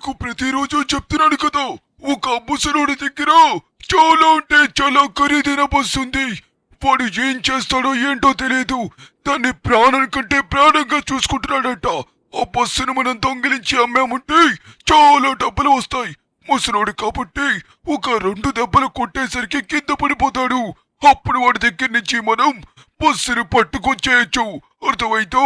మీకు ప్రతిరోజు చెప్తున్నాను కదా, ఒక ముసలోడి దగ్గర చాలా అంటే చాలా ఖరీదైన బస్సు ఉంది. వాడు ఏం చేస్తాడో ఏంటో తెలియదు. దాన్ని ప్రాణం కంటే ప్రాణంగా చూసుకుంటున్నాడంట. ఆ బస్సును మనం దొంగిలించి అమ్మామంటే చాలా డబ్బులు వస్తాయి. ముసలోడు కాబట్టి ఒక 2 దెబ్బలు కొట్టేసరికి కింద పడిపోతాడు. అప్పుడు వాడి దగ్గర నుంచి మనం బస్సును పట్టుకొచ్చేయచ్చు. అర్థమైతో?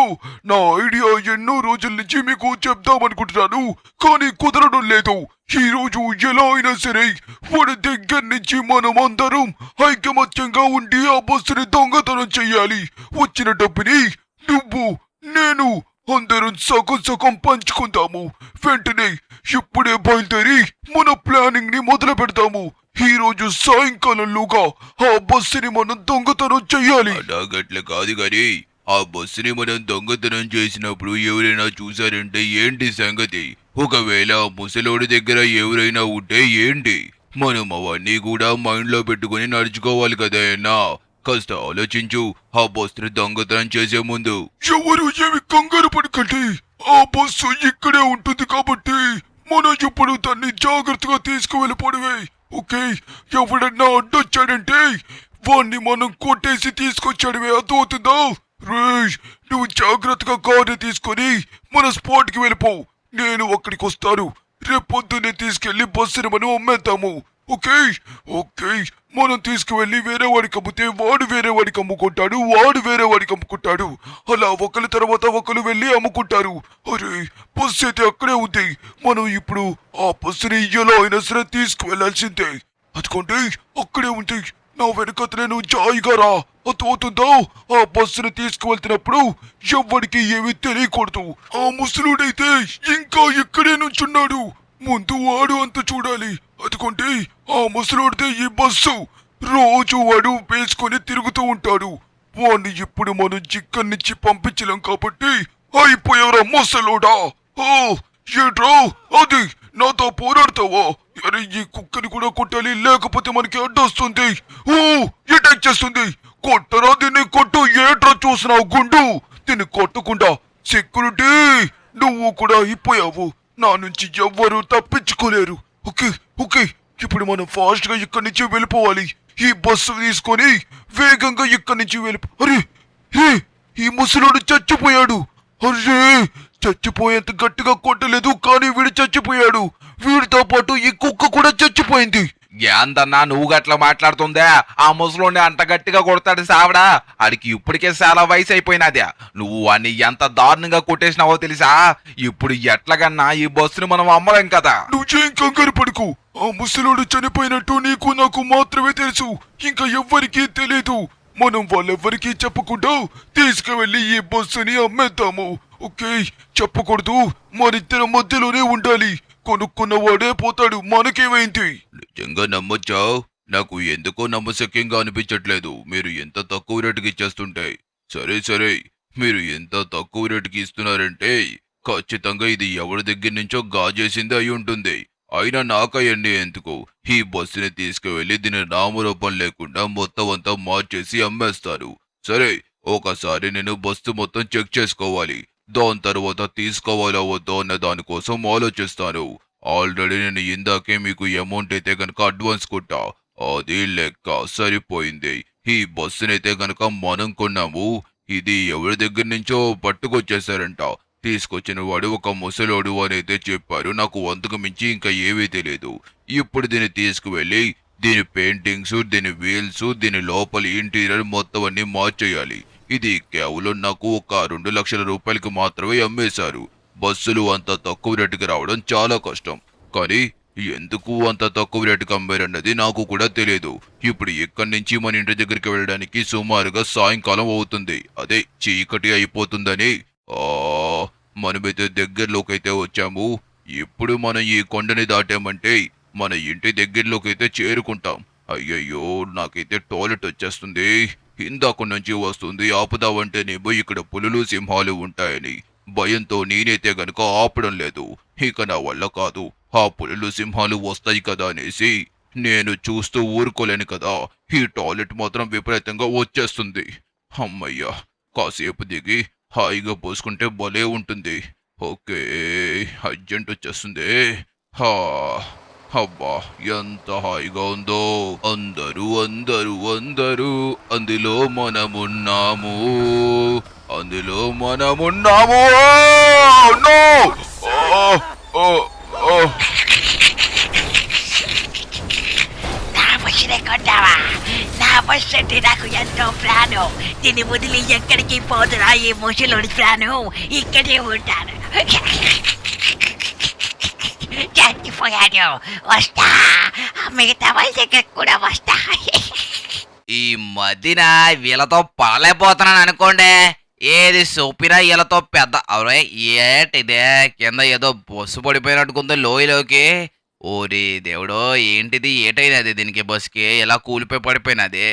నా ఐడియా ఎన్నో రోజుల నుంచి మీకు చెప్దామనుకుంటున్నాను, కానీ కుదరడం లేదు. ఈ రోజు ఎలా అయినా సరే వాడి దగ్గర నుంచి మనం అందరం ఐకమత్యంగా ఉండి ఆ బస్సుని దొంగతనం చెయ్యాలి. వచ్చిన డబ్బుని నువ్వు, నేను అందరం సగం సగం పంచుకుందాము. వెంటనే ఇప్పుడే బయలుదేరి మన ప్లానింగ్ ని మొదలు పెడతాము. ఈ రోజు సాయంకాలంలోగా ఆ బస్సుని మనం దొంగతనం చెయ్యాలి. అలాగట్ల కాదు గాని ఆ బస్సుని మనం దొంగతనం చేసినప్పుడు ఎవరైనా చూసారంటే ఏంటి సంగతి? ఒకవేళ ఆ ముసలోడి దగ్గర ఎవరైనా ఉంటే ఏంటి? మనం అవన్నీ కూడా మైండ్ లో పెట్టుకుని నడుచుకోవాలి కదా అన్నా. కాస్త ఆలోచించు ఆ బస్సుని దొంగతనం చేసే ముందు. ఎవరు ఏమి కంగారు పడకండి. ఆ బస్సు ఇక్కడే ఉంటుంది కాబట్టి మనం ఇప్పుడు దాన్ని జాగ్రత్తగా తీసుకువెళ్ళిపోవడమే. ఓకే, ఎవడన్నా అడ్డొచ్చాడంటే వాణ్ణి మనం కొట్టేసి తీసుకొచ్చాడమే. అర్థమవుతుందా? రేయ్, నువ్వు జాగ్రత్తగా కారు తీసుకొని మన స్పాట్ కి వెళ్ళిపో. నేను అక్కడికి వస్తాను. రేపొద్దునే తీసుకెళ్లి బస్సుని మనం అమ్మేద్దాము. ఓకే ఓకే, మనం తీసుకువెళ్ళి వేరే వాడికి అమ్మితే వాడు వేరే వాడికి అమ్ముకుంటాడు, వాడు వేరే వాడికి అమ్ముకుంటాడు. అలా ఒకరి తర్వాత ఒకరు వెళ్ళి అమ్ముకుంటారు. అరే, బస్సు అయితే అక్కడే ఉంది. మనం ఇప్పుడు ఆ బస్సుని ఎలా అయినా సరే తీసుకువెళ్లాల్సిందే. అదిగోండి అక్కడే ఉంది. నా వెనకతనే నువ్వు జాయిగా రా. అర్థమవుతుందా? ఆ బస్సును తీసుకువెళ్తున్నప్పుడు ఎవ్వడికి ఏమీ తెలియకూడదు. ఆ ముసలుడైతే ఇంకా ఇక్కడే నుంచున్నాడు. ముందు వాడు అంత చూడాలి. అదిగోండి ఆ ముసలోడితే ఈ బస్సు. రోజు వాడు వేసుకొని తిరుగుతూ ఉంటాడు. వాడిని ఇప్పుడు మనం చిక్కడి నుంచి పంపించలేం కాబట్టి అయిపోయారా ముసలోడా? ఓ ఏంట్రా అది, నాతో పోరాడతావా? అరే, ఈ కుక్కని కూడా కొట్టాలి, లేకపోతే మనకి అడ్డొస్తుంది. ఓ అటాక్ చేస్తుంది. కొట్టరా దీన్ని, కొట్టు. ఏట్రా చూసినావు గుండు? దీన్ని కొట్టకుండా సెక్యూరిటీ నువ్వు కూడా అయిపోయావు. నా నుంచి ఎవ్వరూ తప్పించుకోలేరు. ఓకే ఓకే, ఇప్పుడు మనం ఫాస్ట్ గా ఇక్కడి నుంచి వెళ్ళిపోవాలి. ఈ బస్సు తీసుకొని వేగంగా ఇక్కడి నుంచి అరే రే, ఈ ముసలోడు చచ్చిపోయాడు. అరే, చచ్చిపోయేంత గట్టిగా కొట్టలేదు, కానీ వీడు చచ్చిపోయాడు. వీడితో పాటు ఈ కుక్క కూడా చచ్చిపోయింది. ఏందన్నా నువ్వు గట్లా మాట్లాడుతుందే? ఆ ముసలోని అంత గట్టిగా కొడతాడు సావడా? ఆడికి ఇప్పటికే చాలా వయసు అయిపోయినదే. నువ్వు వాడిని ఎంత దారుణంగా కొట్టేసినావో తెలుసా? ఇప్పుడు ఎట్లాగన్నా ఈ బస్సుని మనం అమ్మలేం కదా. నువ్వేం కంగారు పడుకు. ఆ ముసలోడు చనిపోయినట్టు నీకు నాకు మాత్రమే తెలుసు, ఇంకా ఎవ్వరికీ తెలియదు. మనం వాళ్ళెవ్వరికీ చెప్పకుండా తీసుకువెళ్ళి ఈ బస్సుని అమ్మేద్దాము. ఓకే, చెప్పకూడదు. మనిద్దరం మధ్యలోనే ఉండాలి. కొనుక్కున్నవాడే పోతాడు, మనకేమైంది? నిజంగా నమ్మొచ్చా? నాకు ఎందుకో నమ్మశక్యంగా అనిపించట్లేదు మీరు ఎంత తక్కువ రేటుకి ఇచ్చేస్తుంటే. సరే సరే, మీరు ఎంత తక్కువ రేటుకి ఇస్తున్నారంటే ఖచ్చితంగా ఇది ఎవరి దగ్గర నుంచో గాజేసింది అయి ఉంటుంది. అయినా నాకయ్యండి ఎందుకు? ఈ బస్సుని తీసుకువెళ్ళి దీని నామరూపం లేకుండా మొత్తం అంతా మార్చేసి అమ్మేస్తారు. సరే, ఒకసారి నేను బస్సు మొత్తం చెక్ చేసుకోవాలి. దాని తర్వాత తీసుకోవాలా వద్దో అన్న దానికోసం ఆలోచిస్తాను. ఆల్రెడీ నేను ఇందాకే మీకు అమౌంట్ అయితే గనక అడ్వాన్స్ కొట్టా. అది లెక్క సరిపోయింది. ఈ బస్సునైతే గనక మనం కొన్నాము. ఇది ఎవరి దగ్గర నుంచో పట్టుకొచ్చేసారంట. తీసుకొచ్చిన వాడు ఒక ముసలోడు అనైతే చెప్పారు. నాకు వంతకు మించి ఇంకా ఏమీ తెలియదు. ఇప్పుడు దీన్ని తీసుకువెళ్ళి దీని పెయింటింగ్స్, దీని వీల్స్, దీని లోపలి ఇంటీరియర్ మొత్తం అన్ని మార్చేయాలి. ఇది కేవలం నాకు ఒక 2 లక్షల రూపాయలకి మాత్రమే అమ్మేశారు. బస్సులు అంత తక్కువ రేటుకి రావడం చాలా కష్టం. కానీ ఎందుకు అంత తక్కువ రేటుకి అమ్మారన్నది నాకు కూడా తెలియదు. ఇప్పుడు ఇక్కడి నుంచి మన ఇంటి దగ్గరికి వెళ్ళడానికి సుమారుగా సాయంకాలం అవుతుంది. అదే చీకటి అయిపోతుందని. మనమైతే దగ్గరలోకి అయితే వచ్చాము. ఇప్పుడు మనం ఈ కొండని దాటామంటే మన ఇంటి దగ్గరలోకి అయితే చేరుకుంటాం. అయ్యయ్యో, నాకైతే టాయిలెట్ వచ్చేస్తుంది. ఇందాక నుంచి వస్తుంది. ఆపుదావంటేనేమో ఇక్కడ పులులు, సింహాలు ఉంటాయని భయంతో నేనైతే గనుక ఆపడం లేదు. ఇక నా వల్ల కాదు. ఆ పులులు, సింహాలు వస్తాయి కదా అనేసి నేను చూస్తూ ఊరుకోలేను కదా. ఈ టాయిలెట్ మాత్రం విపరీతంగా వచ్చేస్తుంది. అమ్మయ్యా, కాసేపు దిగి హాయిగా పోసుకుంటే భలే ఉంటుంది. ఓకే, అర్జెంట్ వచ్చేస్తుంది. హా, అబ్బా, ఎంత హాయిగా ఉందో. అందరూ అందరూ అందరూ అందులో మనమున్నాము, అందులో మనమున్నాము. నో! ఆ! ఆ! ఆ! నా బస్సునే కొట్టావా? నా బస్సు అంటే నాకు ఎంతో ప్రాణం. దీన్ని వదిలి ఎక్కడికి పోతున్నా ఈ ముసలుడి ప్రాణం. ఇక్కడే ఉంటాను. చచ్చిపోయాను. వస్తా, మిగతా వాళ్ళ దగ్గర కూడా వస్తా. ఈ మధ్యన వీళ్ళతో పడలేకపోతున్నాను అనుకోండి. ఏది సోపినా వీళ్ళతో పెద్ద అవరే. ఏటిదే కింద ఏదో బస్సు పడిపోయినట్టుకుంది లోయలోకి. ఓరి దేవుడో, ఏంటిది? ఏటైనది దీనికి? బస్సుకి ఇలా కూలిపోయి పడిపోయినది.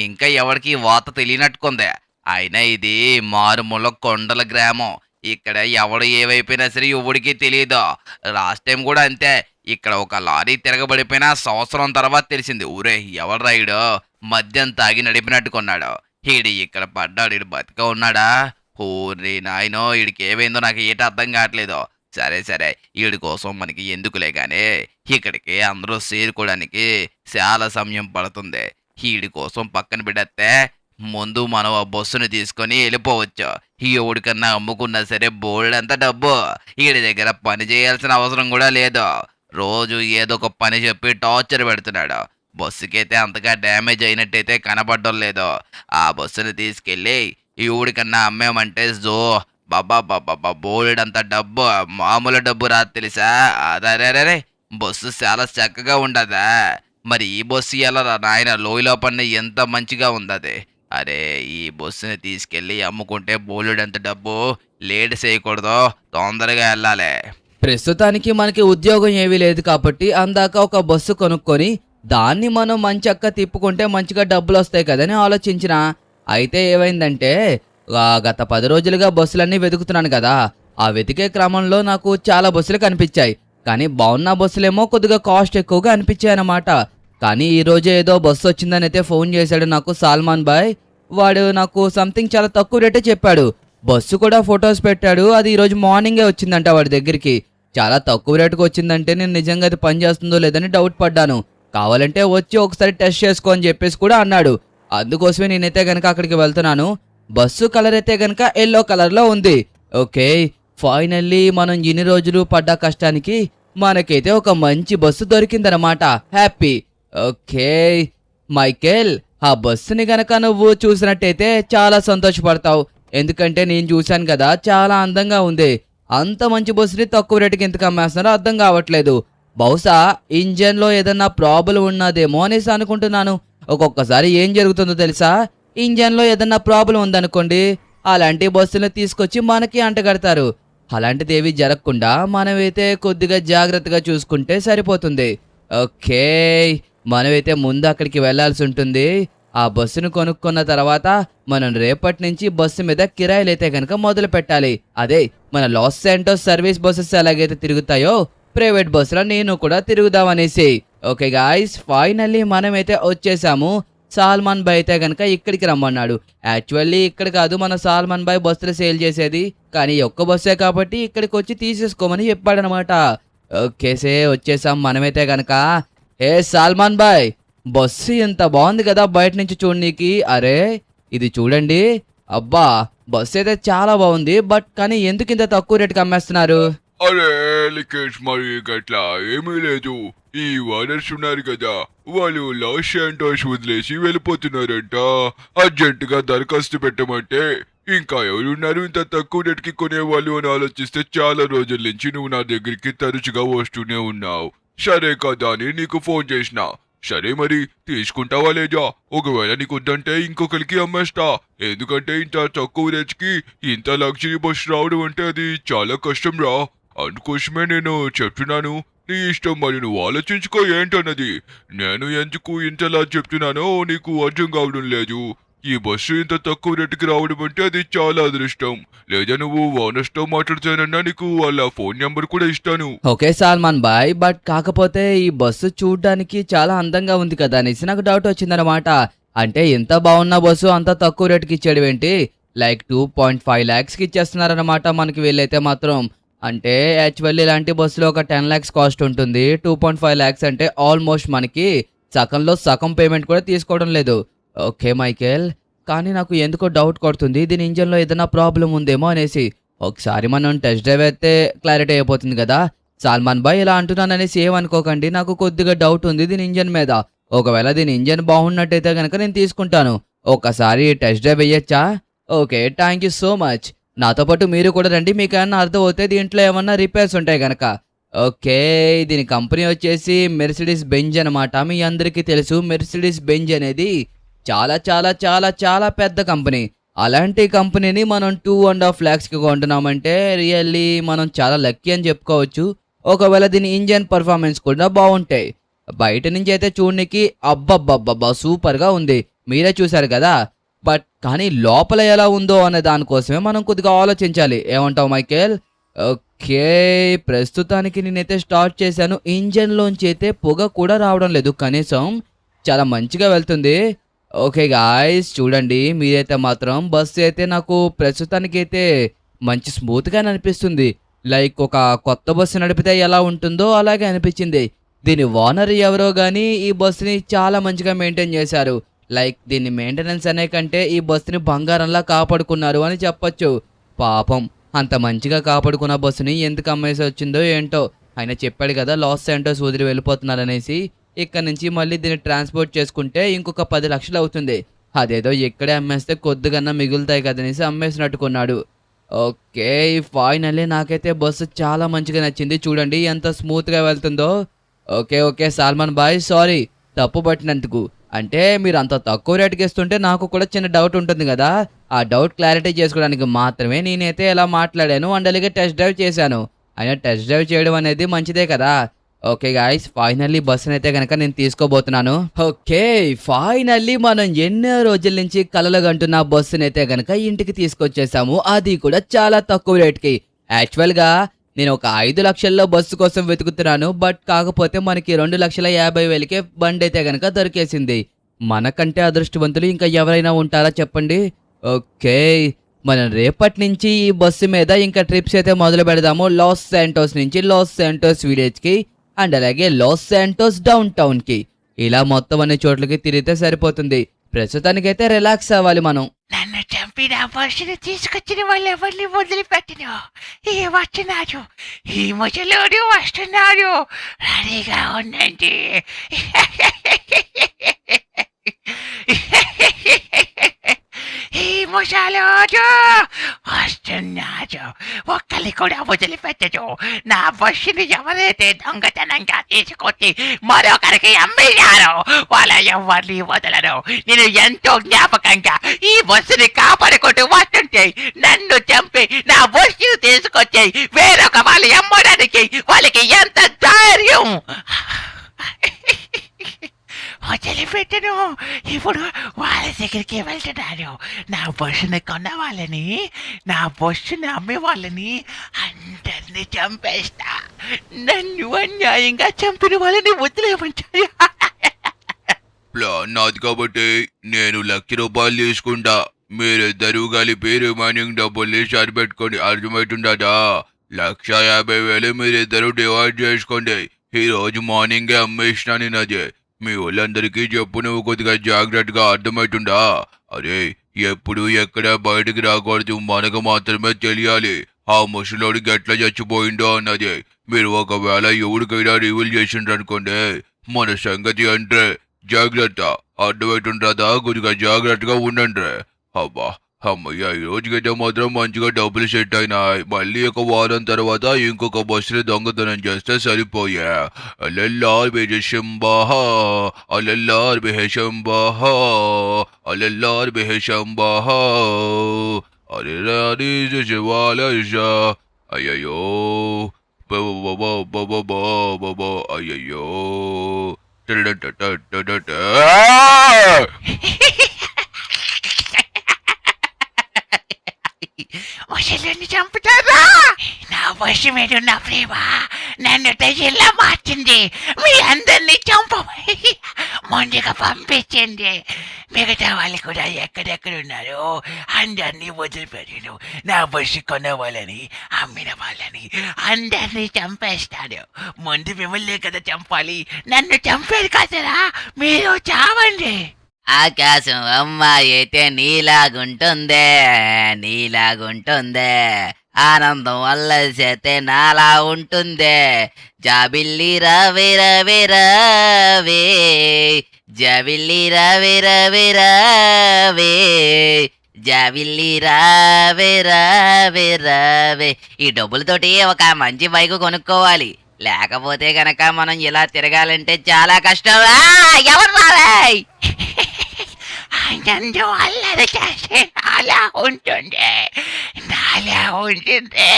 ఇంకా ఎవరికి వాత తెలియనట్టుకుంది. అయినా ఇది మారుమూల కొండల గ్రామం. ఇక్కడ ఎవడు ఏవైపోయినా సరే ఎవడికి తెలియదు. లాస్ట్ టైం కూడా అంతే. ఇక్కడ ఒక లారీ తిరగబడిపోయినా సంవత్సరం తర్వాత తెలిసింది. ఊరే, ఎవడు రైడు మద్యం తాగి నడిపినట్టుకున్నాడు. ఈడు ఇక్కడ పడ్డాడు. ఈడు బతిక ఉన్నాడా? ఓరి నాయనో, ఈడికి ఏమైందో నాకు ఏట అర్థం కావట్లేదు. సరే సరే, ఈడి కోసం మనకి ఎందుకులే గానీ ఇక్కడికి అందరూ చేరుకోవడానికి చాలా సమయం పడుతుంది. ఈడి కోసం పక్కన పెడితే ముందు మనం ఆ బస్సును తీసుకొని వెళ్ళిపోవచ్చు. ఈ ఎవడికన్నా అమ్ముకున్నా సరే బోల్డంత డబ్బు. ఈడి దగ్గర పని చేయాల్సిన అవసరం కూడా లేదు. రోజు ఏదో ఒక పని చెప్పి టార్చర్ పెడుతున్నాడు. బస్సుకైతే అంతగా డ్యామేజ్ అయినట్టయితే కనపడడం లేదు. ఆ బస్సును తీసుకెళ్ళి ఈవిడికన్నా అమ్మేమంటే బాబా బాబా బోలెడంత డబ్బు, మామూలు డబ్బు రాదు తెలుసా. అదరే, బస్సు చాలా చక్కగా ఉండదా? మరి ఈ బస్సు ఎలా నాయన లోయలో పన్న ఎంత మంచిగా ఉందది. అరే, ఈ బస్సుని తీసుకెళ్ళి అమ్ముకుంటే బోలెడంత డబ్బు. లేట్ చేయకూడదు, తొందరగా వెళ్ళాలి. ప్రస్తుతానికి మనకి ఉద్యోగం ఏమీ లేదు కాబట్టి అందాక ఒక బస్సు కొనుక్కొని దాన్ని మనం మంచక్క తిప్పుకుంటే మంచిగా డబ్బులు వస్తాయి కదని ఆలోచించిన. అయితే ఏమైందంటే గత 10 రోజులుగా బస్సులన్నీ వెతుకుతున్నాను కదా. ఆ వెతికే క్రమంలో నాకు చాలా బస్సులు కనిపించాయి. కానీ బాగున్న బస్సులేమో కొద్దిగా కాస్ట్ ఎక్కువగా అనిపించాయి అన్నమాట. కానీ ఈ రోజు ఏదో బస్సు వచ్చిందని అయితే ఫోన్ చేశాడు నాకు సాల్మాన్ బాయ్. వాడు నాకు సంథింగ్ చాలా తక్కువ రేటే చెప్పాడు. బస్సు కూడా ఫొటోస్ పెట్టాడు. అది ఈరోజు మార్నింగే వచ్చిందంట వాడి దగ్గరికి. చాలా తక్కువ రేటుకు వచ్చిందంటే నేను నిజంగా అది పని చేస్తుందో లేదని డౌట్ పడ్డాను. కావాలంటే వచ్చి ఒకసారి టెస్ట్ చేసుకో అని చెప్పేసి కూడా అన్నాడు. అందుకోసమే నేనైతే గనక అక్కడికి వెళ్తున్నాను. బస్సు కలర్ అయితే గనక ఎల్లో కలర్లో ఉంది. ఓకే, ఫైనల్లీ మనం ఇన్ని రోజులు పడ్డ కష్టానికి మనకైతే ఒక మంచి బస్సు దొరికిందనమాట. హ్యాపీ. ఓకే మైకేల్, ఆ బస్సుని గనక నువ్వు చూసినట్టయితే చాలా సంతోషపడతావు. ఎందుకంటే నేను చూశాను కదా, చాలా అందంగా ఉంది. అంత మంచి బస్సుని తక్కువ రేటుకి ఎందుకు అమ్మేస్తున్నారో అర్థం కావట్లేదు. బహుశా ఇంజన్లో ఏదన్నా ప్రాబ్లం ఉన్నదేమో అనేసి అనుకుంటున్నాను. ఒక్కొక్కసారి ఏం జరుగుతుందో తెలుసా? ఇంజన్లో ఏదన్నా ప్రాబ్లం ఉందనుకోండి, అలాంటి బస్సులను తీసుకొచ్చి మనకి అంటగడతారు. అలాంటిది ఏవి జరగకుండా మనమైతే కొద్దిగా జాగ్రత్తగా చూసుకుంటే సరిపోతుంది. ఓకే, మనమైతే ముందు అక్కడికి వెళ్లాల్సి ఉంటుంది. ఆ బస్సును కొనుక్కున్న తర్వాత మనం రేపటి నుంచి బస్సు మీద కిరాయిలు అయితే కనుక మొదలు పెట్టాలి. అదే మన లాస్ శాంటోస్ సర్వీస్ బస్సెస్ ఎలాగైతే తిరుగుతాయో ప్రైవేట్ బస్సులో నేను కూడా తిరుగుదామనేసి. ఓకే గాయ్స్, ఫైనల్లీ మనమైతే వచ్చేసాము. సాల్మాన్ బాయ్ అయితే కనుక ఇక్కడికి రమ్మన్నాడు. యాక్చువల్లీ ఇక్కడ కాదు మన సాల్మాన్ బాయ్ బస్సులు సేల్ చేసేది, కానీ ఒక్క బస్సే కాబట్టి ఇక్కడికి వచ్చి తీసేసుకోమని చెప్పాడనమాట. ఓకే సే, వచ్చేసాం మనమైతే కనుక. ఏ సాల్మాన్ బాయ్, బస్సు ఎంత బాగుంది కదా బయట నుంచి చూడనీకి. అరే ఇది చూడండి, అబ్బా బస్సు అయితే చాలా బాగుంది. బట్ కానీ ఎందుకు ఇంత తక్కువ రేటుకి అమ్మేస్తున్నారు? అరే లికేష్, మరి గట్లా ఏమీ లేదు. ఈ ఓనర్స్ ఉన్నారు కదా, వాళ్ళు లాస్ శాంటోస్ వదిలేసి వెళ్ళిపోతున్నారంట. అర్జెంట్ గా దరఖాస్తు పెట్టమంటే ఇంకా ఎవరున్నారు ఇంత తక్కువ రేటుకి కొనేవాళ్ళు అని ఆలోచిస్తే చాలా రోజుల నుంచి నువ్వు నా దగ్గరికి తరచుగా వస్తూనే ఉన్నావు. సరే కదా అని నీకు ఫోన్ చేసిన. సరే మరి తీసుకుంటావా లేదా? ఒకవేళ నీకు వద్దంటే ఇంకొకరికి అమ్మేస్తా. ఎందుకంటే ఇంత తక్కువ రేట్కి ఇంత లగ్జరీ బస్ రావడం అంటే అది చాలా కష్టం రా. అందుకోసమే నేను చెప్తున్నాను. నీ ఇష్టం, మరి నువ్వు ఆలోచించుకో ఏంటన్నది. నేను ఎందుకు ఇంతలా చెప్తున్నానో నీకు అర్థం కావడం లేదు. ఈ బస్సు ఇంత తక్కువ రేటుకి రావడం అంటే అది చాలా అదృష్టం. లేదా నువ్వు ఓనర్స్ తో మాట్లాడితేనన్నా నీకు వాళ్ళ ఫోన్ నెంబర్ కూడా ఇస్తాను. ఓకే సాల్మాన్ బాయ్, బట్ కాకపోతే ఈ బస్సు చూడ్డానికి చాలా అందంగా ఉంది కదా అనేసి నాకు డౌట్ వచ్చిందనమాట. అంటే ఎంత బాగున్న బస్సు అంత తక్కువ రేటుకి ఇచ్చేయడం ఏంటి? లైక్ 2.5 lakhs కి ఇచ్చేస్తున్నారనమాట మనకి వీళ్ళైతే మాత్రం. అంటే యాక్చువల్లీ ఇలాంటి బస్సులో ఒక 10 lakhs కాస్ట్ ఉంటుంది. 2.5 lakhs అంటే ఆల్మోస్ట్ మనకి సగంలో సగం పేమెంట్ కూడా తీసుకోవడం లేదు. ఓకే మైకేల్, కానీ నాకు ఎందుకో డౌట్ కొడుతుంది దీని ఇంజన్లో ఏదైనా ప్రాబ్లం ఉందేమో అనేసి. ఒకసారి మనం టెస్ట్ డ్రైవ్ అయితే క్లారిటీ అయిపోతుంది కదా. సల్మాన్ భాయ్ ఇలా అంటున్నాననేసి ఏమనుకోకండి, నాకు కొద్దిగా డౌట్ ఉంది దీని ఇంజన్ మీద. ఒకవేళ దీని ఇంజన్ బాగున్నట్టయితే కనుక నేను తీసుకుంటాను. ఒకసారి టెస్ట్ డ్రైవ్ వేయచ్చా? Okay, thank you so much. నాతో పాటు మీరు కూడా రండి, మీకు ఏమన్నా అర్థం అవుతే దీంట్లో ఏమన్నా రిపేర్స్ ఉంటాయి కనుక. ఓకే, దీని కంపెనీ వచ్చేసి మెర్సిడీస్ బెంజ్ అనమాట. మీ అందరికీ తెలుసు మెర్సిడీస్ బెంజ్ అనేది చాలా చాలా చాలా చాలా పెద్ద కంపెనీ. అలాంటి కంపెనీని మనం 2.5 lakhsకి కొంటున్నామంటే రియల్లీ మనం చాలా లక్కీ అని చెప్పుకోవచ్చు. ఒకవేళ దీని ఇంజన్ పర్ఫార్మెన్స్ కూడా బాగుంటాయి. బయట నుంచి అయితే చూడనికి అబ్బబ్బబ్బబ్బా సూపర్గా ఉంది, మీరే చూశారు కదా. బట్ కానీ లోపల ఎలా ఉందో అనే దానికోసమే మనం కొద్దిగా ఆలోచించాలి. ఏమంటావు మైకేల్? ఓకే, ప్రస్తుతానికి నేనైతే స్టార్ట్ చేశాను. ఇంజన్లోంచి అయితే పొగ కూడా రావడం లేదు, కనీసం చాలా మంచిగా వెళ్తుంది. ఓకే గాయ్స్, చూడండి మీరైతే మాత్రం బస్సు అయితే నాకు ప్రస్తుతానికి అయితే మంచి స్మూత్గా అనిపిస్తుంది. లైక్ ఒక కొత్త బస్సు నడిపితే ఎలా ఉంటుందో అలాగే అనిపించింది. దీని ఓనర్ ఎవరో కానీ ఈ బస్సుని చాలా మంచిగా మెయింటైన్ చేశారు. లైక్ దీన్ని మెయింటెనెన్స్ అనే కంటే ఈ బస్సుని బంగారంలా కాపాడుకున్నారు అని చెప్పొచ్చు. పాపం అంత మంచిగా కాపాడుకున్న బస్సుని ఎందుకు అమ్మేసి వచ్చిందో ఏంటో. ఆయన చెప్పాడు కదా లాస్ శాంటోస్ వదిలి వెళ్ళిపోతున్నారనేసి. ఇక్కడ నుంచి మళ్ళీ దీన్ని ట్రాన్స్పోర్ట్ చేసుకుంటే ఇంకొక 10 లక్షలు అవుతుంది. అదేదో ఇక్కడే అమ్మేస్తే కొద్దిగా మిగులుతాయి కదనేసి అమ్మేసినట్టుకున్నాడు. ఓకే, ఫైనల్లీ నాకైతే బస్సు చాలా మంచిగా నచ్చింది. చూడండి ఎంత స్మూత్గా వెళ్తుందో. ఓకే ఓకే సల్మాన్ బాయ్, సారీ తప్పు పట్టినందుకు. అంటే మీరు అంత తక్కువ రేటుకి ఇస్తుంటే నాకు కూడా చిన్న డౌట్ ఉంటుంది కదా. ఆ డౌట్ క్లారిటీ చేసుకోవడానికి మాత్రమే నేనైతే ఎలా మాట్లాడాను అండ్ అలాగే టెస్ట్ డ్రైవ్ చేశాను. అయినా టెస్ట్ డ్రైవ్ చేయడం అనేది మంచిదే కదా. ఓకే గాయ్స్, ఫైనల్లీ బస్సును అయితే కనుక నేను తీసుకోబోతున్నాను. ఓకే, ఫైనల్లీ మనం ఎన్నో రోజుల నుంచి కలలుగంటున్న బస్సును అయితే కనుక ఇంటికి తీసుకొచ్చేసాము. అది కూడా చాలా తక్కువ రేట్కి. యాక్చువల్గా నేను ఒక 5 లక్షల్లో బస్సు కోసం వెతుకుతున్నాను. బట్ కాకపోతే మనకి 2,50,000కే బండి అయితే కనుక దొరికేసింది. మనకంటే అదృష్టవంతులు ఇంకా ఎవరైనా ఉంటారా చెప్పండి. ఓకే, మనం రేపటి నుంచి ఈ బస్సు మీద ఇంకా ట్రిప్స్ అయితే మొదలు పెడదాము. లాస్ శాంటోస్ నుంచి లాస్ శాంటోస్ విలేజ్కి అండ్ అలాగే లాస్ శాంటోస్ డౌన్ టౌన్కి. ఇలా మొత్తం అన్ని చోట్లకి తిరిగితే సరిపోతుంది. ప్రస్తుతానికైతే రిలాక్స్ అవ్వాలి మనం. నన్ను చంపి నా బస్సుని తీసుకొచ్చిన వాళ్ళు ఎవరిని వదిలిపెట్టిన వస్తున్నారు. ఈ ముసలోడు వస్తున్నారు, రెడీగా ఉండండి. ఈ ముసలోడు వస్తున్నాడు, ఒక్కరి కూడా వదిలిపెట్టదు. నా బస్సుని ఎవరైతే దొంగతనంగా తీసుకొచ్చి మరొకరికి అమ్మేశారో వాళ్ళ ఎవరిని వదలరు. నేను ఎంతో జ్ఞాపకంగా ఈ బస్సుని కాపాడుకుంటూ వస్తుంటే నన్ను చంపి నా బస్సుని తీసుకొచ్చి వేరొక వాళ్ళు అమ్మడానికి వాళ్ళకి ఎంత ధైర్యం! వదిలిపెట్టను. ఇప్పుడు వాళ్ళ దగ్గరికి వెళ్తున్నాను. నా బస్సుని కొన్న వాళ్ళని, నా బస్సుని అమ్మే వాళ్ళని అందరినీ చంపేస్తా. నన్ను అన్యాయంగా చంపిన వాళ్ళని వదిలేమంటారు. ప్లాన్ నాది కాబట్టి నేను ₹1,00,000 తీసుకుంటా. మీరిద్దరూ కలిపి రిమైనింగ్ డబ్బుల్ని సరిపెట్టుకోండి, అర్థమవుతుందా? 1,50,000 మీరిద్దరూ డివైడ్ చేసుకోండి. ఈ రోజు మార్నింగే అమ్మేసినా నేను అదే. మీ వాళ్ళందరికీ చెప్పు, నువ్వు కొద్దిగా జాగ్రత్తగా, అర్థమవుతుందా? అరే ఎప్పుడు ఎక్కడ బయటికి రాకూడదు, మనకు మాత్రమే తెలియాలి ఆ ముసలోడికి ఎట్లా చచ్చిపోయిందో అన్నది. మీరు ఒకవేళ ఎవరికైనా రివీల్ చేసిండ్రనుకోండి మన సంగతి అంటే జాగ్రత్త, అర్థమవుతుందా? కొద్దిగా జాగ్రత్తగా ఉండండి. అబ్బా అమ్మయ్య, ఈ రోజుకైతే మాత్రం మంచిగా డబ్బులు సెట్ అయినాయి. మళ్ళీ ఒక వారం తర్వాత ఇంకొక బస్సుని దొంగతనం చేస్తే సరిపోయా. అల్లల్లార్ బిహెషంబాహ, అల్లల్లార్ బిహెషంబాహ, అల్లల్లార్ బిహెషంబాహ. అరే రాని శివాలయ అయ్యయ్యో, అయ్యయ్యో. ముసలిని చంపుతారా? నా బస్సు మీద ఉన్న ప్రేమ నన్ను దయ్యంలా మార్చింది. మీ అందరినీ చంప ముందుగా పంపించండి. మిగతా వాళ్ళు కూడా ఎక్కడెక్కడ ఉన్నారో అందరినీ వదిలిపెట్టాను. నా బస్సు కొన్న వాళ్ళని, అమ్మిన వాళ్ళని అందరినీ చంపేస్తాను. ముందు మిమ్మల్ని కదా చంపాలి, నన్ను చంపేది కదరా, మీరు చావండి. ఆకాశం అమ్మాయి అయితే నీలాగుంటుందే, నీలాగుంటుందే. ఆనందం వల్ల చేతే నాలా ఉంటుందే. జాబిల్లి రవి రవి రవి, జాబిల్లి రవి రవి రవి, జాబిల్లి రవి రవి రవి. ఈ డబ్బులతోటి ఒక మంచి బైక్ కొనుక్కోవాలి, లేకపోతే గనక మనం ఇలా తిరగాలంటే చాలా కష్టం. ఎవరు రాలే? నన్ను అల్లరి చేస్తే నాలా ఉంటుంది, నాలా ఉంటుంది.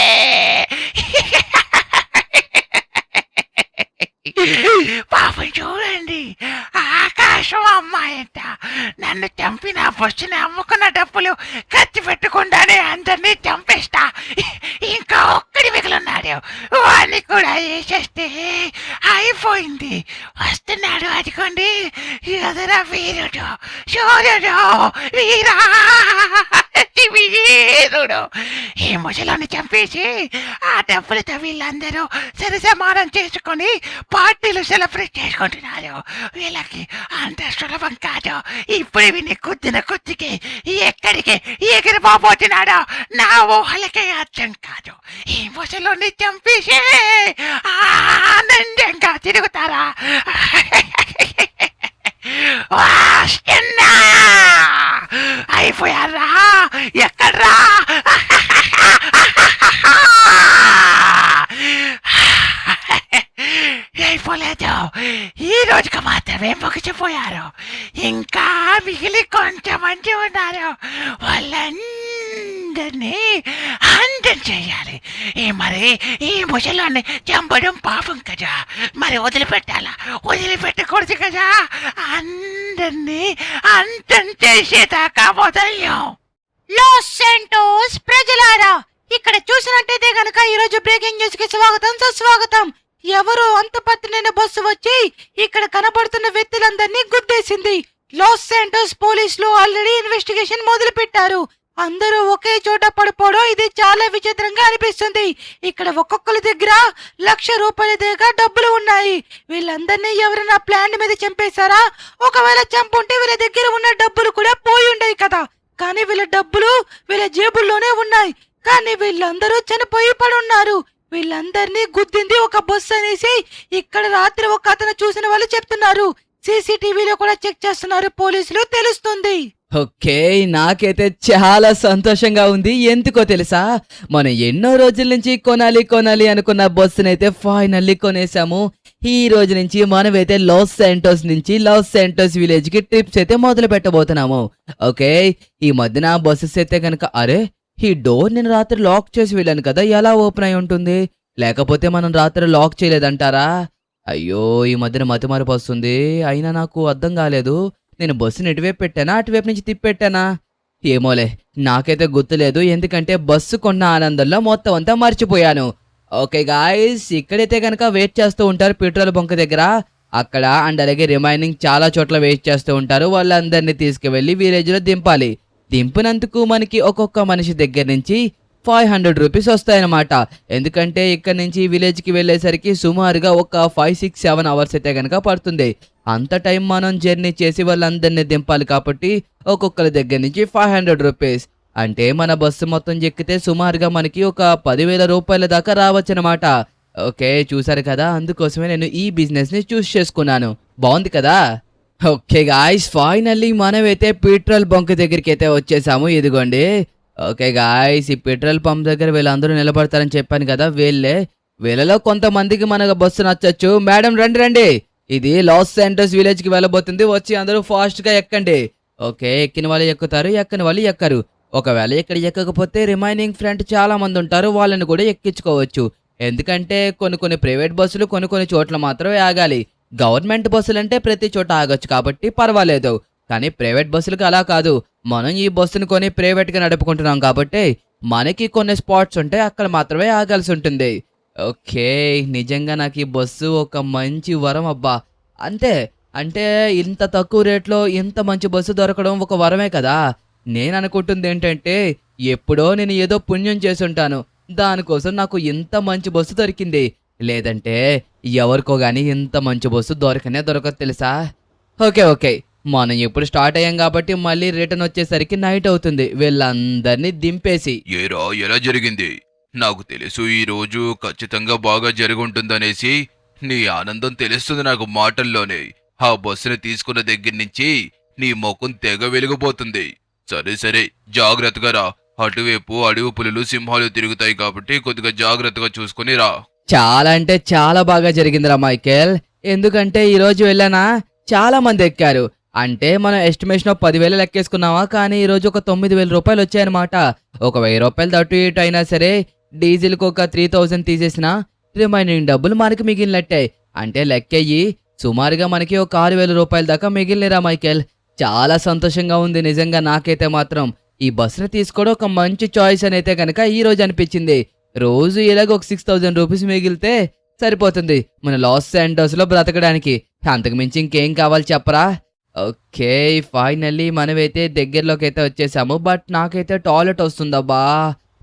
పాపం చూడండి, ఆకాశం అమ్మాయంట నన్ను చంపిన బస్సుని అమ్ముకున్న డబ్బులు ఖర్చు పెట్టకుండానే అందరినీ చంపేస్తా. ఇంకా ఒక్కడి మిగిలిన్నాడు, వాడిని కూడా వేసేస్తే అయిపోయింది. వస్తున్నాడు అదిగోండి, ఎదుర వీరుడు, సూర్యుడు, వీరా వీరుడు. ఈ ముసలోని చంపేసి ఆ డబ్బులతో వీళ్ళందరూ సరిసమానం చేసుకొని పార్టీలు సెలబ్రేట్ చేసుకుంటున్నారు. వీళ్ళకి అంత సులభం కాదు. ఇప్పుడు వీని కుద్దిన కుద్దికి ఎక్కడికి ఎగిరిపోబోతున్నాడో నా ఊహలకే అర్థం కాదు. ఈ ముసలోని చంపేసి ఆనందంగా తిరుగుతారా? వస్తున్నా, అయిపోయారా? ఎక్కడ్రా? అయిపోలేదు, ఈ రోజుకి మాత్రమే ముగిసిపోయారు. ఇంకా మిగిలి కొంతమంది ఉన్నారు, వాళ్ళందరినీ అంతం చేయాలి. మరి ఈ ముసలాన్ని చంపడం పాపం కదా, మరి వదిలిపెట్టాలా? వదిలిపెట్టకూడదు కదా. అందరినీ అంతం చేసేదాకా వదల్యం. లాస్ శాంటోస్ ప్రజలారా, ఇక్కడ చూసినట్టయితే గనక ఈరోజు బ్రేకింగ్ న్యూస్ కి స్వాగతం, సుస్వాగతం. ఎవరో అంతుపత్తిన బస్సు వచ్చి ఇక్కడ కనబడుతున్న వ్యక్తులందరినీ గుద్దేసింది. లాస్ శాంటోస్ పోలీసులు ఆల్రెడీ ఇన్వెస్టిగేషన్ మొదలు పెట్టారు. అందరూ ఒకే చోట పడిపోవడం ఇది చాలా విచిత్రంగా అనిపిస్తుంది. ఇక్కడ ఒక్కొక్కరి దగ్గర ₹1,00,000 దగ్గర డబ్బులు ఉన్నాయి. వీళ్ళందరినీ ఎవరైనా ప్లాన్ మీద చంపేశారా? ఒకవేళ చంపుంటే వీళ్ళ దగ్గర ఉన్న డబ్బులు కూడా పోయి ఉండేవి కదా. కానీ వీళ్ళ డబ్బులు వీళ్ళ జేబుల్లోనే ఉన్నాయి. కానీ వీళ్ళందరూ చనిపోయి పడున్నారు. వీళ్ళందరినీ గుద్దింది ఒక బస్సు అనేసి ఇక్కడ రాత్రి ఒక అతను చూసిన వాళ్ళు చెప్తున్నారు. సీసీటీవీలో కూడా చెక్ చేస్తున్నారు పోలీసులు, తెలుస్తుంది. ఓకే, నాకైతే చాలా సంతోషంగా ఉంది. ఎందుకో తెలుసా, మనం ఎన్నో రోజుల నుంచి కొనాలి అనుకున్న బస్సునైతే ఫైనల్లీ కొనేసాము. ఈ రోజు నుంచి మనమైతే లాస్ శాంటోస్ విలేజ్ కి ట్రిప్స్ అయితే మొదలు పెట్టబోతున్నాము. ఓకే, ఈ మధ్యన బస్సెస్ అయితే కనుక, అరే ఈ డోర్ నేను రాత్రి లాక్ చేసి వెళ్ళాను కదా, ఎలా ఓపెన్ అయి ఉంటుంది? లేకపోతే మనం రాత్రి లాక్ చేయలేదంటారా? అయ్యో, ఈ మధ్యన మతిమరుపు వస్తుంది. అయినా నాకు అర్థం కాలేదు, నేను బస్సుని ఎటువైపు పెట్టానా అటువైపు నుంచి తిప్పెట్టానా? ఏమోలే, నాకైతే గుర్తులేదు. ఎందుకంటే బస్సు కొన్న ఆనందంలో మొత్తం అంతా మర్చిపోయాను. ఓకే గాయ్స్, ఇక్కడైతే కనుక వెయిట్ చేస్తూ ఉంటారు పెట్రోల్ బంక్ దగ్గర, అక్కడ అండ్ అలాగే రిమైనింగ్ చాలా చోట్ల వెయిట్ చేస్తూ ఉంటారు. వాళ్ళందరినీ తీసుకువెళ్ళి విలేజ్ లో దింపాలి. దింపినందుకు మనకి ఒక్కొక్క మనిషి దగ్గర నుంచి ₹500 వస్తాయన్నమాట. ఎందుకంటే ఇక్కడ నుంచి విలేజ్ కి వెళ్ళేసరికి సుమారుగా ఒక 5-6-7 అవర్స్ అయితే కనుక పడుతుంది. అంత టైం మనం జర్నీ చేసి వాళ్ళందరినీ దింపాలి కాబట్టి ఒక్కొక్కరి దగ్గర నుంచి ₹500. అంటే మన బస్సు మొత్తం ఎక్కితే సుమారుగా మనకి ఒక ₹10,000 దాకా రావచ్చు అనమాట. ఓకే, చూసారు కదా, అందుకోసమే నేను ఈ బిజినెస్ ని చూస్ చేసుకున్నాను. బాగుంది కదా. ఓకే గాయ్స్, ఫైనల్లీ మనమైతే పెట్రోల్ బంక్ దగ్గరికి అయితే వచ్చేసాము. ఇదిగోండి. ఓకే గాయ్స్, ఈ పెట్రోల్ పంప్ దగ్గర వీళ్ళందరూ నిలబడతారని చెప్పాను కదా, వీళ్ళలో కొంతమందికి మన బస్సు నచ్చచ్చు. మేడం రండి, ఇది లాస్ శాంటోస్ విలేజ్ కి వెళ్ళబోతుంది, వచ్చి అందరూ ఫాస్ట్ గా ఎక్కండి. ఓకే, ఎక్కిన వాళ్ళు ఎక్కుతారు, ఎక్కని వాళ్ళు ఎక్కరు. ఒకవేళ ఇక్కడ ఎక్కకపోతే రిమైనింగ్ ఫ్రెండ్ చాలా మంది ఉంటారు, వాళ్ళని కూడా ఎక్కించుకోవచ్చు. ఎందుకంటే కొన్ని ప్రైవేట్ బస్సులు కొన్ని చోట్ల మాత్రమే ఆగాలి. గవర్నమెంట్ బస్సులు అంటే ప్రతి చోట ఆగొచ్చు కాబట్టి పర్వాలేదు. కానీ ప్రైవేట్ బస్సులకు అలా కాదు. మనం ఈ బస్సును కొని ప్రైవేట్ గా నడుపుకుంటున్నాం కాబట్టి మనకి కొన్ని స్పాట్స్ ఉంటాయి, అక్కడ మాత్రమే ఆగాల్సి ఉంటుంది. ఓకే, నిజంగా నాకు ఈ బస్సు ఒక మంచి వరం అబ్బా. అంతే, అంటే ఇంత తక్కువ రేట్లో ఇంత మంచి బస్సు దొరకడం ఒక వరమే కదా. నేను అనుకుంటుంది ఏంటంటే ఎప్పుడో నేను ఏదో పుణ్యం చేసుంటాను, దానికోసం నాకు ఇంత మంచి బస్సు దొరికింది. లేదంటే ఎవరికో గానీ ఇంత మంచి బస్సు దొరకనే దొరకదు తెలుసా. ఓకే, మనం ఎప్పుడు స్టార్ట్ అయ్యాం కాబట్టి మళ్ళీ రిటర్న్ వచ్చేసరికి నైట్ అవుతుంది. వీళ్ళందరినీ దింపేసి ఏరా ఎలా జరిగింది? నాకు తెలుసు ఈ రోజు ఖచ్చితంగా బాగా జరుగుంటుందనేసి. నీ ఆనందం తెలుస్తుంది నాకు మాటల్లోనే. ఆ బస్సుని తీసుకున్న దగ్గర నుంచి నీ ముఖం తెగ వెలిగిపోతుంది. సరే జాగ్రత్తగా రా. అటువైపు అడవి పులులు సింహాలు తిరుగుతాయి కాబట్టి కొద్దిగా జాగ్రత్తగా చూసుకుని రా. చాలా అంటే చాలా బాగా జరిగిందిరా మైకేల్. ఎందుకంటే ఈరోజు వెళ్ళానా చాలా మంది ఎక్కారు. అంటే మనం ఎస్టిమేషన్ 10,000 లెక్కేసుకున్నావా, కానీ ఈరోజు ఒక 9,000 రూపాయలు వచ్చాయన్నమాట. ఒక 1,000 రూపాయలు అటు ఇటు అయినా సరే డీజిల్కి ఒక 3,000 తీసేసిన రిమైనింగ్ డబ్బులు మనకి మిగిలినట్టే. అంటే లెక్కయ్యి సుమారుగా మనకి ఒక 6,000 రూపాయల దాకా మిగిలినరా మైకేల్. చాలా సంతోషంగా ఉంది నిజంగా. నాకైతే మాత్రం ఈ బస్సుని తీసుకోవడం ఒక మంచి చాయిస్ అని అయితే కనుక ఈ రోజు అనిపించింది. రోజు ఇలాగ ఒక 6,000 రూపీస్ మిగిలితే సరిపోతుంది మన లాస్ శాంటోస్ లో బ్రతకడానికి. అంతకు మించి ఇంకేం కావాలి చెప్పరా. ఓకే, ఫైనల్లీ మనమైతే దగ్గరలోకి అయితే వచ్చేసాము. బట్ నాకైతే టాయిలెట్ వస్తుందబ్బా.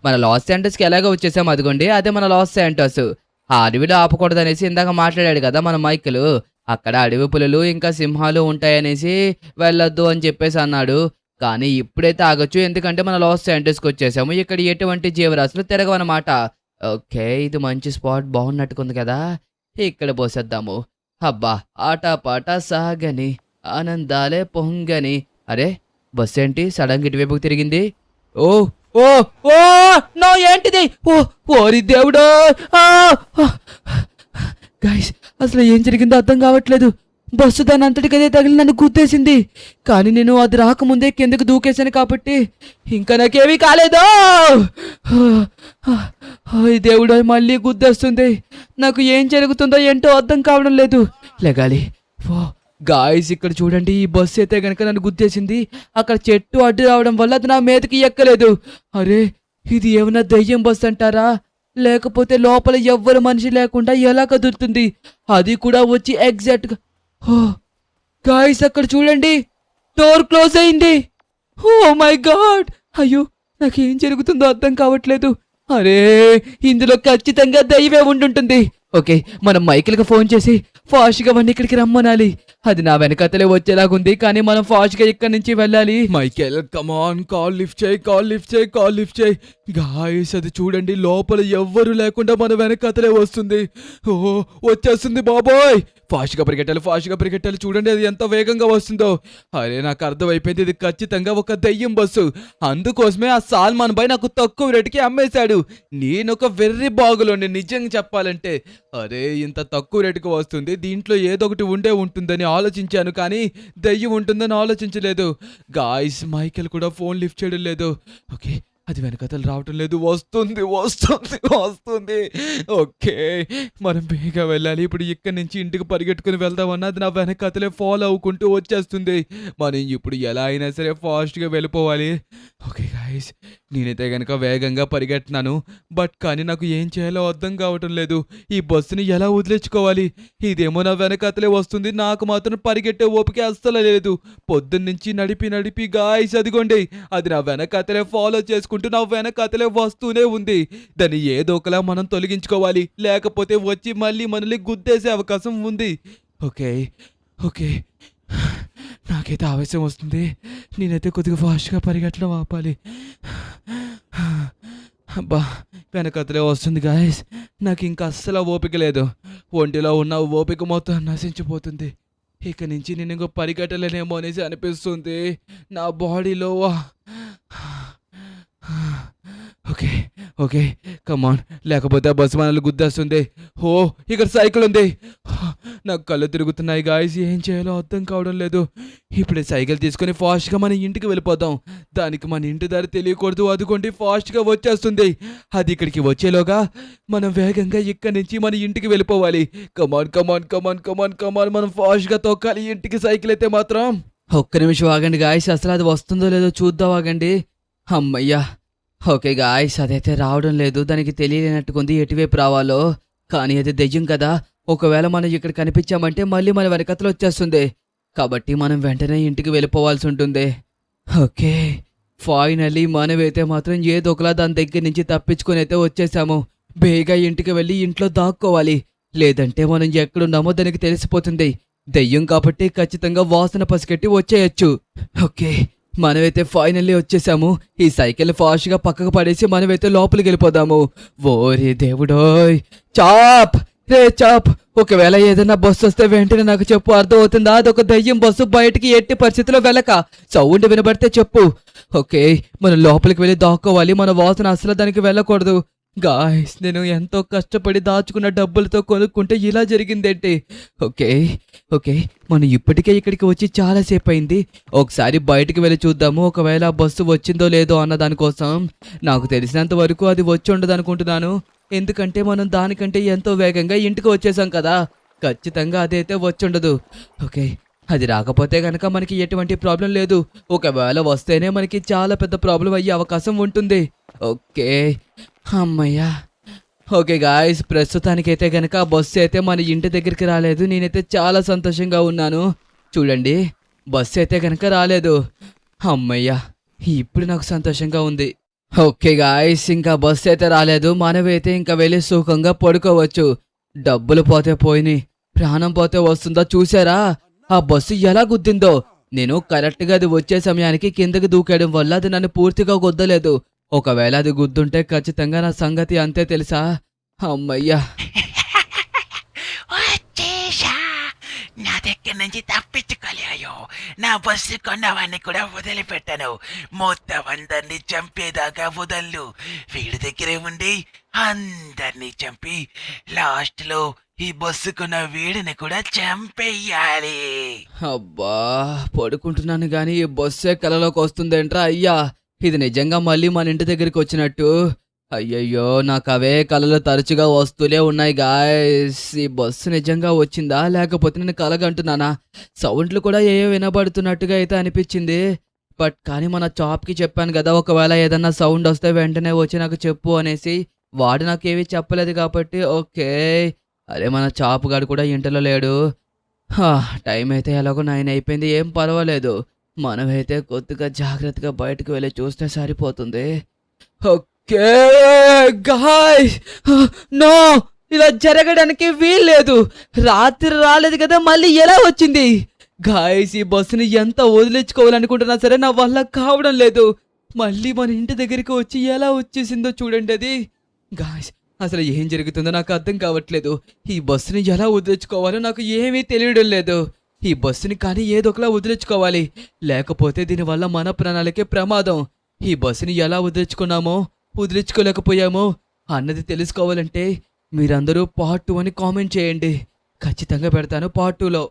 మన లాస్ శాంటోస్కి ఎలాగో వచ్చేసాము, అదిగోండి అదే మన లాస్ శాంటోస్. ఆ అడవిలో ఆపకూడదనేసి ఇందాక మాట్లాడాడు కదా మన మైకులు. అక్కడ అడవి పులులు ఇంకా సింహాలు ఉంటాయనేసి వెళ్ళొద్దు అని చెప్పేసి అన్నాడు. కానీ ఇప్పుడైతే ఆగొచ్చు, ఎందుకంటే మన లాస్ శాంటోస్కి వచ్చేసాము. ఇక్కడ ఎటువంటి జీవరాశులు తిరగవన్నమాట. ఓకే, ఇది మంచి స్పాట్ బాగున్నట్టుకుంది కదా, ఇక్కడ పోసేద్దాము. అబ్బా ఆటపాట సాగని ఆనందాలే పొంగని. అరే బస్ ఏంటి సడన్ గా ఇటువైపుకి తిరిగింది? ఓ ఓ ఓ నో ఏంటిది? ఓ ఓరి దేవుడా! గైస్ అసలు ఏం జరిగిందో అర్థం కావట్లేదు. బస్సు దాని అంతటికదే తగిలి నన్ను గుద్దేసింది. కానీ నేను అది రాకముందే కిందకు దూకేశాను కాబట్టి ఇంకా నాకేమీ కాలేదో. దేవుడు మళ్ళీ గుద్దేస్తుంది. నాకు ఏం జరుగుతుందో ఏంటో అర్థం కావడం లేదు. లెగాలి. ఓ గాయస్ ఇక్కడ చూడండి, ఈ బస్సు అయితే కనుక నన్ను గుద్దేసింది. అక్కడ చెట్టు అడ్డు రావడం వల్ల అది నా మీదకి ఎక్కలేదు. అరే ఇది ఏమన్నా దయ్యం బస్సు అంటారా, లేకపోతే లోపల ఎవ్వరు మనిషి లేకుండా ఎలా కదురుతుంది, అది కూడా వచ్చి ఎగ్జాక్ట్గా. ఓ గాయస్ అక్కడ చూడండి, డోర్ క్లోజ్ అయింది. ఓ మై గాడ్, అయ్యో నాకేం జరుగుతుందో అర్థం కావట్లేదు. అరే ఇందులో ఖచ్చితంగా దయ్యమే ఉండుంటుంది. ఓకే మనం మైకిల్కి ఫోన్ చేసి ఫాస్ట్గా వాడిని ఇక్కడికి రమ్మనాలి. అది నా వెనకతలే వచ్చేలాగుంది, కానీ మనం ఫాస్ట్గా ఇక్కడి నుంచి వెళ్ళాలి. మైకేల్ కమాన్, కాల్ లిఫ్ట్ చేయి. గాయస్ అది చూడండి, లోపల ఎవ్వరు లేకుండా మన వెనకతలే వస్తుంది. ఓ వచ్చేస్తుంది బాబోయ్. ఫాస్ట్గా పరిగెట్టాలి. చూడండి అది ఎంత వేగంగా వస్తుందో. అరే నాకు అర్థమైపోయింది, ఇది ఖచ్చితంగా ఒక దయ్యం బస్సు. అందుకోసమే ఆ సాల్మాన్ భాయ్ నాకు తక్కువ రేటుకి అమ్మేశాడు. నేను ఒక వెర్రి బాగులోని నిజంగా చెప్పాలంటే. అరే ఇంత తక్కువ రేటుకి వస్తుంది, దీంట్లో ఏదో ఒకటి ఉంటుందని ఆలోచించాను, కానీ దయ్యం ఉంటుందని ఆలోచించలేదు. గాయ్స్ మైకేల్ కూడా ఫోన్ లిఫ్ట్ చేయడం లేదు. ఓకే అది వెనకతలు రావటం లేదు. వస్తుంది. ఓకే మనం బేగా వెళ్ళాలి. ఇప్పుడు ఇక్కడి నుంచి ఇంటికి పరిగెట్టుకుని వెళ్దామన్నా అది నా వెనకతలే ఫాలో అవ్వుకుంటూ వచ్చేస్తుంది. మనం ఇప్పుడు ఎలా అయినా సరే ఫాస్ట్గా వెళ్ళిపోవాలి. ఓకే గాయస్ నేనైతే కనుక వేగంగా పరిగెడుతున్నాను. బట్ కానీ నాకు ఏం చేయాలో అర్థం కావటం లేదు. ఈ బస్సుని ఎలా వదిలించుకోవాలి? ఇదేమో నా వెనకతలే వస్తుంది, నాకు మాత్రం పరిగెట్టే ఓపిక అస్సలు లేదు. పొద్దున్నుంచి నడిపి గాయస్ అదిగోండి అది నా వెనకతలే ఫాలో చేసుకుంటూ నా వెనకతలే వస్తూనే ఉంది. దాన్ని ఏదో ఒకలా మనం తొలగించుకోవాలి, లేకపోతే వచ్చి మళ్ళీ మనల్ని గుద్దేసే అవకాశం ఉంది. ఓకే నాకైతే ఆవేశం వస్తుంది. నేనైతే కొద్దిగా ఫాస్ట్గా పరిగెట్టడం ఆపాలి. అబ్బా వెనకతలే వస్తుంది గాయస్, నాకు ఇంకా అస్సలు ఓపిక లేదు. ఒంటిలో ఉన్న ఓపిక మొత్తం నశించిపోతుంది. ఇక నుంచి నేను ఇంకో పరిగెట్టలేనేమో అనేసి అనిపిస్తుంది నా బాడీలో. ఓకే కమాన్, లేకపోతే ఆ బస్సు మనల్ని గుద్దేస్తుంది. ఓ ఇక్కడ సైకిల్ ఉంది. నాకు కళ్ళు తిరుగుతున్నాయి గాయస్, ఏం చేయాలో అర్థం కావడం లేదు. ఇప్పుడే సైకిల్ తీసుకొని ఫాస్ట్గా మన ఇంటికి వెళ్ళిపోదాం. దానికి మన ఇంటి దారి తెలియకూడదు. అదుకోండి ఫాస్ట్గా వచ్చేస్తుంది. అది ఇక్కడికి వచ్చేలోగా మనం వేగంగా ఇక్కడి నుంచి మన ఇంటికి వెళ్ళిపోవాలి. కమాన్ మనం ఫాస్ట్గా తొక్కాలి ఇంటికి సైకిల్ అయితే మాత్రం. ఒక్క నిమిషం ఆగండి గాయస్, అసలు అది వస్తుందో లేదో చూద్దాం ఆగండి. అమ్మయ్యా ఓకే గాయస్ అదైతే రావడం లేదు. దానికి తెలియలేనట్టుకుంది ఎటువైపు రావాలో. కానీ అది దెయ్యం కదా, ఒకవేళ మనం ఇక్కడ కనిపించామంటే మళ్ళీ మన వెనకతలు వచ్చేస్తుంది. కాబట్టి మనం వెంటనే ఇంటికి వెళ్ళిపోవాల్సి ఉంటుంది. ఓకే, ఫైనల్లీ మనమైతే మాత్రం ఏదో ఒకలా దాని దగ్గర నుంచి తప్పించుకొని అయితే వచ్చేసాము. బేగా ఇంటికి వెళ్ళి ఇంట్లో దాక్కోవాలి, లేదంటే మనం ఎక్కడున్నామో దానికి తెలిసిపోతుంది. దెయ్యం కాబట్టి ఖచ్చితంగా వాసన పసిగట్టి వచ్చేయచ్చు. ఓకే, మనమైతే ఫైనల్లీ వచ్చేసాము. ఈ సైకిల్ ఫాస్ట్గా పక్కకు పడేసి మనమైతే లోపలికి వెళ్ళిపోదాము. ఓరి దేవుడోయ్, చాప్ రే చాప్, ఒకవేళ ఏదైనా బస్సు వస్తే వెంటనే నాకు చెప్పు, అర్థమవుతుందా? అదొక దయ్యం బస్సు, బయటికి ఎట్టి పరిస్థితిలో వెళ్ళక, సౌండ్ వినబడితే చెప్పు. ఓకే, మనం లోపలికి వెళ్ళి దాక్కోవాలి. మన వాసన అసలు దానికి వెళ్ళకూడదు. గాయ్స్, నేను ఎంతో కష్టపడి దాచుకున్న డబ్బులతో కొనుక్కుంటే ఇలా జరిగిందేంటి? ఓకే ఓకే, మనం ఇప్పటికే ఇక్కడికి వచ్చి చాలాసేపు అయింది. ఒకసారి బయటికి వెళ్ళి చూద్దాము, ఒకవేళ ఆ బస్సు వచ్చిందో లేదో అన్న దానికోసం. నాకు తెలిసినంత వరకు అది వచ్చి ఉండదు అనుకుంటున్నాను, ఎందుకంటే మనం దానికంటే ఎంతో వేగంగా ఇంటికి వచ్చేసాం కదా. ఖచ్చితంగా అదైతే వచ్చి ఉండదు. ఓకే, అది రాకపోతే కనుక మనకి ఎటువంటి ప్రాబ్లం లేదు. ఒకవేళ వస్తేనే మనకి చాలా పెద్ద ప్రాబ్లం అయ్యే అవకాశం ఉంటుంది. ఓకే, అమ్మయ్యా. ఓకే గాయస్, ప్రస్తుతానికైతే కనుక బస్సు అయితే మన ఇంటి దగ్గరికి రాలేదు. నేనైతే చాలా సంతోషంగా ఉన్నాను. చూడండి, బస్సు అయితే కనుక రాలేదు. అమ్మయ్యా, ఇప్పుడు నాకు సంతోషంగా ఉంది. ఓకే గాయస్, ఇంకా బస్సు అయితే రాలేదు. మనమైతే ఇంకా వెళ్ళి సుఖంగా పడుకోవచ్చు. డబ్బులు పోతే పోయినాయి, ప్రాణం పోతే వస్తుందా చూసారా? ఆ బస్సు ఎలా గుద్దిందో. నేను కరెక్ట్గా అది వచ్చే సమయానికి కిందకి దూకేయడం వల్ల అది నన్ను పూర్తిగా గుద్దలేదు. ఒకవేళ అది గుద్దుంటే ఖచ్చితంగా నా సంగతి అంతే తెలుసా. అమ్మయ్యా. వచ్చేసా, నా దగ్గర నుంచి తప్పించుకోలేయో. నా బస్సు కొన్నవాడిని కూడా వదిలిపెట్టను. మొత్తం అందరినీ చంపేదాకా వదలను. వీడి దగ్గరే ఉండి అందరినీ చంపి లాస్ట్ లో ఈ బస్సు కొన్న వీడిని కూడా చంపేయాలి. అబ్బా, పడుకుంటున్నాను గాని ఈ బస్సే కలలోకి వస్తుందేంట్రా అయ్యా. ఇది నిజంగా మళ్ళీ మన ఇంటి దగ్గరికి వచ్చినట్టు. అయ్యయ్యో, నాకు అవే కళలు తరచుగా వస్తూనే ఉన్నాయి గాయస్. ఈ బస్సు నిజంగా వచ్చిందా లేకపోతే నేను కలగంటున్నానా? సౌండ్లు కూడా ఏవో వినబడుతున్నట్టుగా అయితే అనిపించింది. బట్ కానీ మన చాప్కి చెప్పాను కదా, ఒకవేళ ఏదన్నా సౌండ్ వస్తే వెంటనే వచ్చి నాకు చెప్పు అనేసి. వాడు నాకేమీ చెప్పలేదు కాబట్టి ఓకే. అరే, మన చాప్ గాడు కూడా ఇంటిలో లేడు. టైం అయితే ఎలాగో 9 అయిపోయింది, ఏం పర్వాలేదు. మనమైతే కొద్దిగా జాగ్రత్తగా బయటకు వెళ్ళి చూస్తే సరిపోతుంది. ఓకే గాయ్స్, నో, ఇలా జరగడానికి వీల్లేదు. రాత్రి రాలేదు కదా, మళ్ళీ ఎలా వచ్చింది? గాయ్స్, ఈ బస్సుని ఎంత వదిలించుకోవాలనుకుంటున్నా సరే నా వల్ల కావడం లేదు. మళ్ళీ మన ఇంటి దగ్గరికి వచ్చి ఎలా వచ్చేసిందో చూడండి అది. గాయ్స్, అసలు ఏం జరుగుతుందో నాకు అర్థం కావట్లేదు. ఈ బస్సుని ఎలా వదిలించుకోవాలో నాకు ఏమీ తెలియడం లేదు. ఈ బస్సుని కానీ ఏదో ఒకలా వదిలించుకోవాలి, లేకపోతే దీనివల్ల మన ప్రాణాలకే ప్రమాదం. ఈ బస్సుని ఎలా వదిలించుకోలేకపోయామో అన్నది తెలుసుకోవాలంటే మీరందరూ పార్ట్ 2 అని కామెంట్ చేయండి. ఖచ్చితంగా పెడతాను పార్ట్ 2లో.